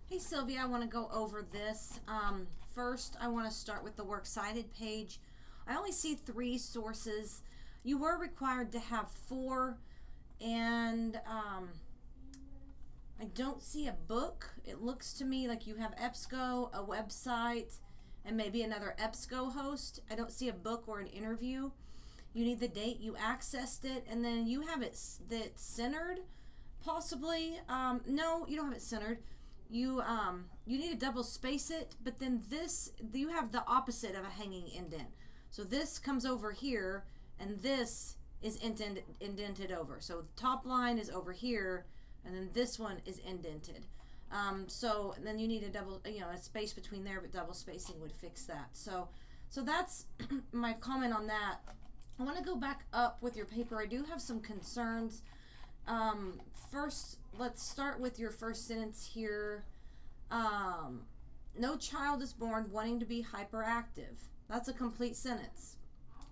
Hey Sylvia, I want to go over this. First, I want to start with the works cited page. I only see 3 sources. You were required to have 4, and I don't see a book. It looks to me like you have EBSCO, a website, and maybe another EBSCO host. I don't see a book or an interview. You need the date you accessed it, and then you have it that's centered, possibly. No, you don't have it centered. You need to double space it, but then this, you have the opposite of a hanging indent. So this comes over here, and this is indented over. So the top line is over here, and then this one is indented. So then you need a double, a space between there, but double spacing would fix that. So that's my comment on that. I want to go back up with your paper. I do have some concerns. First, let's start with your first sentence here. No child is born wanting to be hyperactive. That's a complete sentence.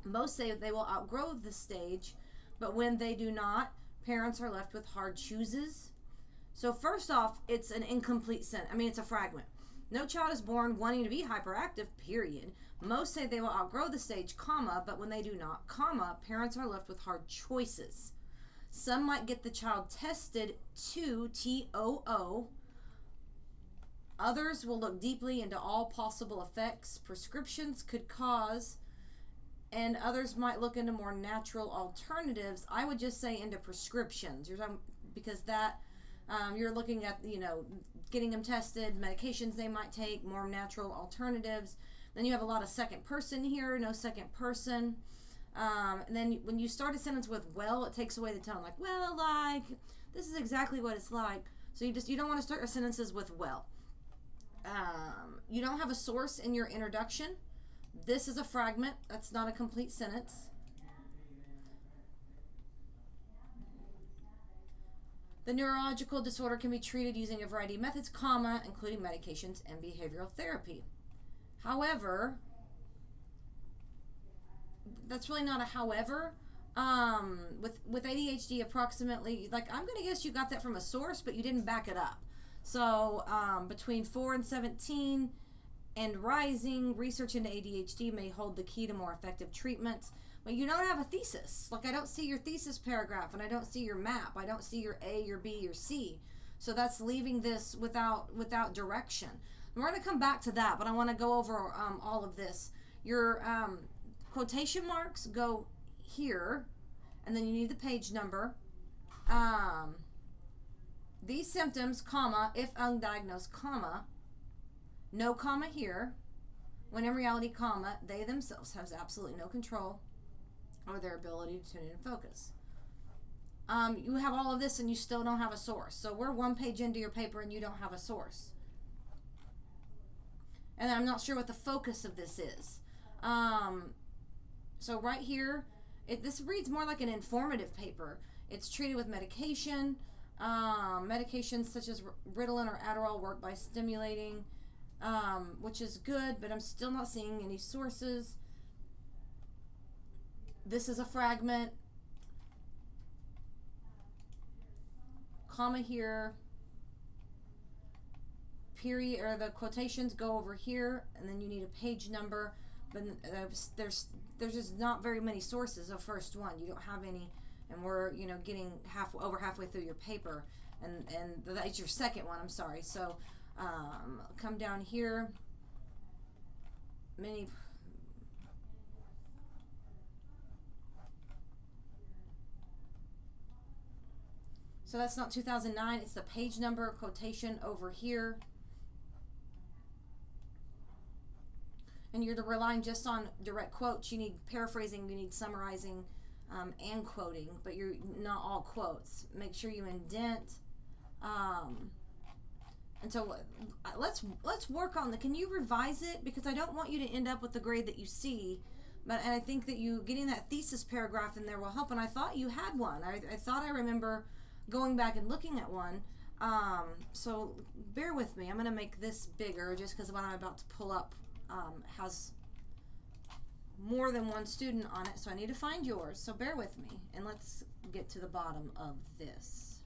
Most say they will outgrow the stage, but when they do not, parents are left with hard choices. So first off, it's an incomplete sentence. It's a fragment. No child is born wanting to be hyperactive, period. Most say they will outgrow the stage, comma, but when they do not, comma, parents are left with hard choices. Some might get the child tested to TOO. Others will look deeply into all possible effects prescriptions could cause, and others might look into more natural alternatives. I would just say into prescriptions, because that you're looking at getting them tested, medications they might take, more natural alternatives. Then you have a lot of second person here, no second person. And then when you start a sentence with well, it takes away the tone. Like, well, like, this is exactly what it's like. So you don't want to start your sentences with well. You don't have a source in your introduction. This is a fragment. That's not a complete sentence. The neurological disorder can be treated using a variety of methods, comma, including medications and behavioral therapy. However, that's really not a however. With ADHD, approximately, like, I'm going to guess you got that from a source, but you didn't back it up. So between 4 and 17 and rising, research into ADHD may hold the key to more effective treatments. But you don't have a thesis. Like, I don't see your thesis paragraph, and I don't see your map. I don't see your A, your B, your C. So that's leaving this without direction. And we're going to come back to that, but I want to go over all of this. Your quotation marks go here, and then you need the page number. These symptoms, comma, if undiagnosed, comma, no comma here, when in reality, comma, they themselves have absolutely no control or their ability to tune in and focus. You have all of this and you still don't have a source. So we're 1 page into your paper and you don't have a source. And I'm not sure what the focus of this is. So right here, this reads more like an informative paper. It's treated with medication. Medications such as Ritalin or Adderall work by stimulating, which is good, but I'm still not seeing any sources. This is a fragment. Comma here. Period, or the quotations go over here, and then you need a page number. But there's just not very many sources. The first one, you don't have any, and we're getting over halfway through your paper, and that's your second one. I'm sorry. So come down here. So that's not 2009. It's the page number quotation over here. And you're relying just on direct quotes. You need paraphrasing, you need summarizing, and quoting, but you're not all quotes. Make sure you indent. And so let's work on can you revise it? Because I don't want you to end up with the grade that you see. And I think that you getting that thesis paragraph in there will help. And I thought you had one. I thought I remember going back and looking at one. So bear with me. I'm going to make this bigger just because what I'm about to pull up has more than one student on it. So I need to find yours. So bear with me and let's get to the bottom of this.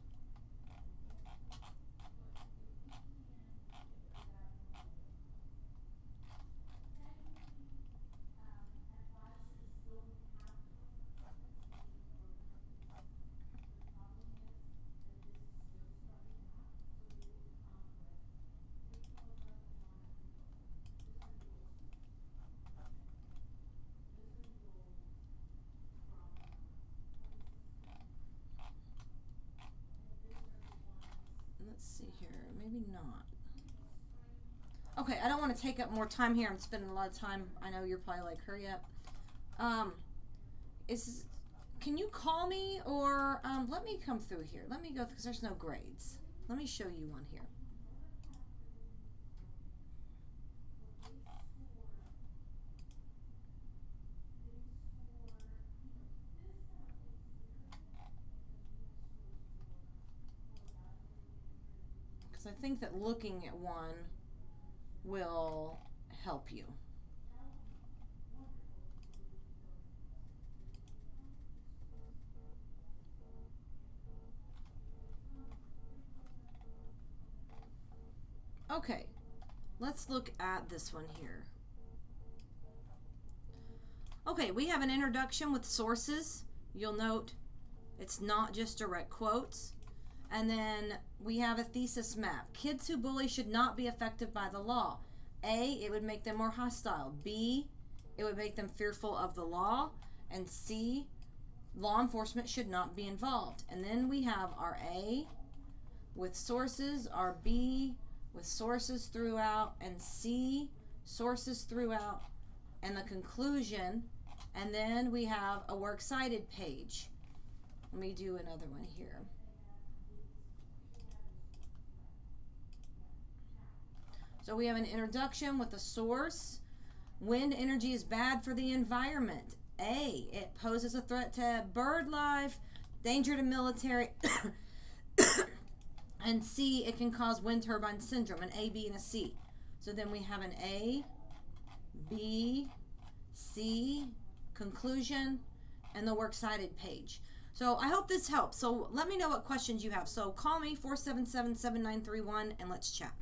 see here. Maybe not. Okay, I don't want to take up more time here. I'm spending a lot of time. I know you're probably like, hurry up. Can you call me or let me come through here? Let me go because there's no grades. Let me show you one here. Because I think that looking at one will help you. Okay, let's look at this one here. Okay, we have an introduction with sources. You'll note it's not just direct quotes. And then we have a thesis map. Kids who bully should not be affected by the law. A, it would make them more hostile. B, it would make them fearful of the law. And C, law enforcement should not be involved. And then we have our A with sources, our B with sources throughout, and C, sources throughout, and the conclusion. And then we have a works cited page. Let me do another one here. So we have an introduction with a source. Wind energy is bad for the environment. A, it poses a threat to bird life, danger to military. And C, it can cause wind turbine syndrome, an A, B, and a C. So then we have an A, B, C, conclusion, and the works cited page. So I hope this helps. So let me know what questions you have. So call me, 477-7931, and let's chat.